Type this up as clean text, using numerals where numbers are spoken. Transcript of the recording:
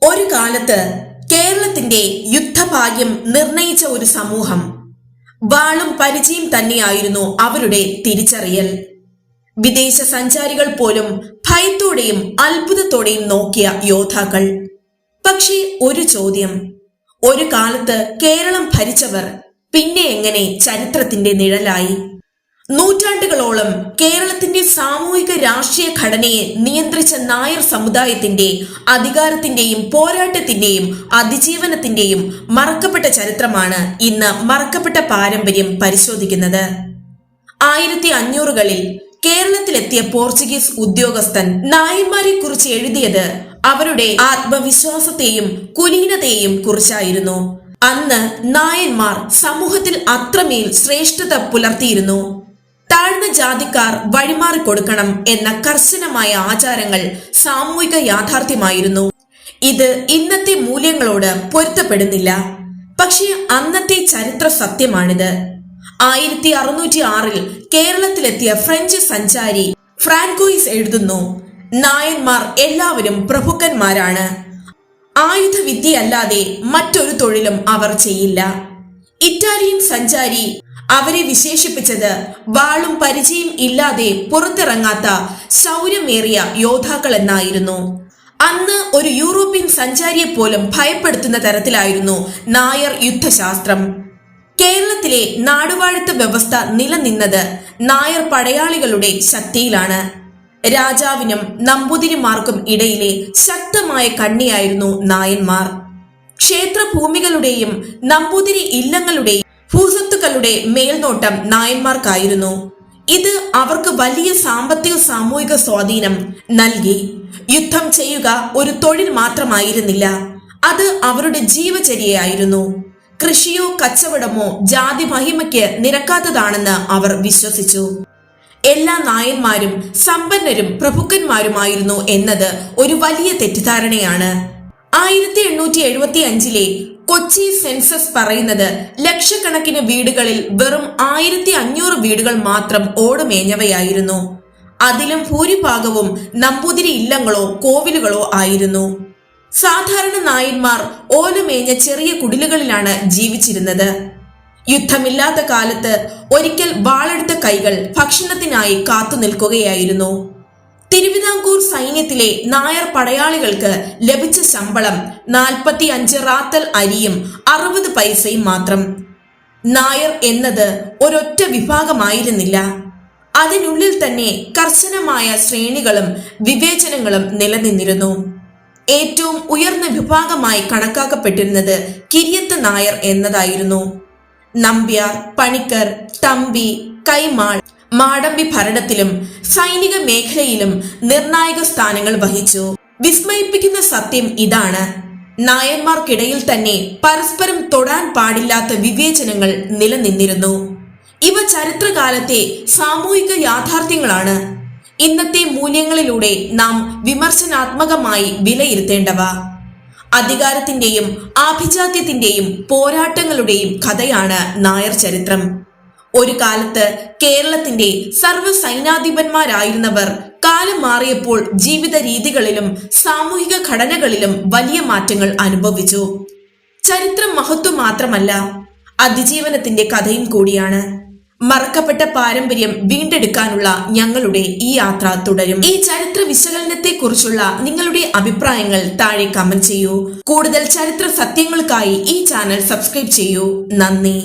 ഒരു കാലത്ത് കേരളത്തിന്റെ യുദ്ധഭാഗ്യം നിർണയിച്ച ഒരു സമൂഹം. വാളും പരിചയം തന്നെയായിരുന്നു അവരുടെ തിരിച്ചറിയൽ. വിദേശ സഞ്ചാരികൾ പോലും ഭയത്തോടെയും അത്ഭുതത്തോടെയും നോക്കിയ യോദ്ധാക്കൾ. പക്ഷേ ഒരു ചോദ്യം, ഒരു കാലത്ത് കേരളം ഭരിച്ചവർ പിന്നെ എങ്ങനെ ചരിത്രത്തിന്റെ നിഴലായി? നൂറ്റാണ്ടുകളോളം കേരളത്തിന്റെ സാമൂഹിക രാഷ്ട്രീയ ഘടനയെ നിയന്ത്രിച്ച നായർ സമുദായത്തിന്റെ അധികാരത്തിന്റെയും പോരാട്ടത്തിന്റെയും അതിജീവനത്തിന്റെയും മറക്കപ്പെട്ട ചരിത്രമാണ് ഇന്ന് മറക്കപ്പെട്ട പാരമ്പര്യം പരിശോധിക്കുന്നത്. 1500കളിൽ കേരളത്തിലെത്തിയ പോർച്ചുഗീസ് ഉദ്യോഗസ്ഥൻ നായന്മാരെ കുറിച്ച് എഴുതിയത് അവരുടെ ആത്മവിശ്വാസത്തെയും കുലീനതയെയും കുറിച്ചായിരുന്നു. അന്ന് നായന്മാർ സമൂഹത്തിൽ അത്രമേൽ ശ്രേഷ്ഠത പുലർത്തിയിരുന്നു. താഴ്ന്ന ജാതിക്കാർ വഴിമാറിക്കൊടുക്കണം എന്ന കർശനമായ ആചാരങ്ങൾ സാമൂഹിക യാഥാർത്ഥ്യമായിരുന്നു. ഇത് ഇന്നത്തെ മൂല്യങ്ങളോട് പൊരുത്തപ്പെടുന്നില്ല. പക്ഷേ അന്നത്തെ ചരിത്ര സത്യമാണിത്. 1606 കേരളത്തിലെത്തിയ ഫ്രഞ്ച് സഞ്ചാരി ഫ്രാൻകോയിസ് എഴുതുന്നു, നായന്മാർ എല്ലാവരും പ്രഭുക്കന്മാരാണ്. ആയുധവിദ്യയല്ലാതെ മറ്റൊരു തൊഴിലും അവർ ചെയ്യില്ല. ഇറ്റാലിയൻ സഞ്ചാരി അവരെ വിശേഷിപ്പിച്ചത് വാളും പരിചയം ഇല്ലാതെ പുറത്തിറങ്ങാത്ത ശൗര്യമേറിയ യോദ്ധാക്കൾ എന്നായിരുന്നു. അന്ന് ഒരു യൂറോപ്യൻ സഞ്ചാരിയെ പോലും ഭയപ്പെടുത്തുന്ന തരത്തിലായിരുന്നു നായർ യുദ്ധശാസ്ത്രം. കേരളത്തിലെ നാടുവാഴുത്ത വ്യവസ്ഥ നിലനിന്നത് നായർ പടയാളികളുടെ ശക്തിയിലാണ്. രാജാവിനും നമ്പൂതിരിമാർക്കും ഇടയിലെ ശക്തമായ കണ്ണിയായിരുന്നു നായന്മാർ. ക്ഷേത്രഭൂമികളുടെയും നമ്പൂതിരി ഇല്ലങ്ങളുടെയും ഭൂസ്വത്തുക്കളുടെ മേൽനോട്ടം നായന്മാർക്കായിരുന്നു. ഇത് അവർക്ക് വലിയ സാമ്പത്തിക സാമൂഹിക സ്വാധീനം നൽകി. യുദ്ധം ചെയ്യുക ഒരു തൊഴിൽ മാത്രമായിരുന്നില്ല, അത് അവരുടെ ജീവചര്യയായിരുന്നു. കൃഷിയോ കച്ചവടമോ ജാതി മഹിമയ്ക്ക് നിരക്കാത്തതാണെന്ന് അവർ വിശ്വസിച്ചു. എല്ലാ നായന്മാരും സമ്പന്നരും പ്രഭുക്കന്മാരുമായിരുന്നു എന്നത് ഒരു വലിയ തെറ്റിദ്ധാരണയാണ്. 1875 കൊച്ചി സെൻസസ് പറയുന്നത് ലക്ഷക്കണക്കിന് വീടുകളിൽ വെറും 1500 വീടുകൾ മാത്രം ഓടുമേഞ്ഞവയായിരുന്നു. അതിലും ഭൂരിഭാഗവും നമ്പൂതിരി ഇല്ലങ്ങളോ കോവിലുകളോ ആയിരുന്നു. സാധാരണ നായന്മാർ ഓലമേഞ്ഞ ചെറിയ കുടിലുകളിലാണ് ജീവിച്ചിരുന്നത്. യുദ്ധമില്ലാത്ത കാലത്ത് ഒരിക്കൽ വാളെടുത്ത കൈകൾ ഭക്ഷണത്തിനായി കാത്തു നിൽക്കുകയായിരുന്നു. തിരുവിതാംകൂർ സൈന്യത്തിലെ നായർ പടയാളികൾക്ക് ലഭിച്ച ശമ്പളം 45 റാത്തൽ അരിയും 60 പൈസയും മാത്രം. നായർ എന്നത് ഒരൊറ്റ വിഭാഗമായിരുന്നില്ല. അതിനുള്ളിൽ തന്നെ കർശനമായ ശ്രേണികളും വിവേചനങ്ങളും നിലനിന്നിരുന്നു. ഏറ്റവും ഉയർന്ന വിഭാഗമായി കണക്കാക്കപ്പെട്ടിരുന്നത് കിരിയത്ത് നായർ എന്നതായിരുന്നു. നമ്പ്യാർ, പണിക്കർ, തമ്പി, കൈമാൾ, മാടമ്പി ഭരണത്തിലും സൈനിക മേഖലയിലും നിർണായക സ്ഥാനങ്ങൾ വഹിച്ചു. വിസ്മയിപ്പിക്കുന്ന സത്യം ഇതാണ്, നായന്മാർക്കിടയിൽ തന്നെ പരസ്പരം തൊടാൻ പാടില്ലാത്ത വിവേചനങ്ങൾ നിലനിന്നിരുന്നു. ഇവ ചരിത്രകാലത്തെ സാമൂഹിക യാഥാർത്ഥ്യങ്ങളാണ്. ഇന്നത്തെ മൂല്യങ്ങളിലൂടെ നാം വിമർശനാത്മകമായി വിലയിരുത്തേണ്ടവ. അധികാരത്തിന്റെയും ആഭിജാത്യത്തിന്റെയും പോരാട്ടങ്ങളുടെയും കഥയാണ് നായർ ചരിത്രം. ഒരു കാലത്ത് കേരളത്തിന്റെ സർവ്വ സൈനാധിപന്മാരായിരുന്നവർ കാലം മാറിയപ്പോൾ ജീവിത രീതികളിലും സാമൂഹിക ഘടനകളിലും വലിയ മാറ്റങ്ങൾ അനുഭവിച്ചു. ചരിത്രം മഹത്വം മാത്രമല്ല, അതിജീവനത്തിന്റെ കഥയും കൂടിയാണ്. മറക്കപ്പെട്ട പാരമ്പര്യം വീണ്ടെടുക്കാനുള്ള ഞങ്ങളുടെ ഈ യാത്ര തുടരും. ഈ ചരിത്ര വിശകലനത്തെ കുറിച്ചുള്ള നിങ്ങളുടെ അഭിപ്രായങ്ങൾ താഴെ കമന്റ് ചെയ്യൂ. കൂടുതൽ ചരിത്ര സത്യങ്ങൾക്കായി ഈ ചാനൽ സബ്സ്ക്രൈബ് ചെയ്യൂ. നന്ദി.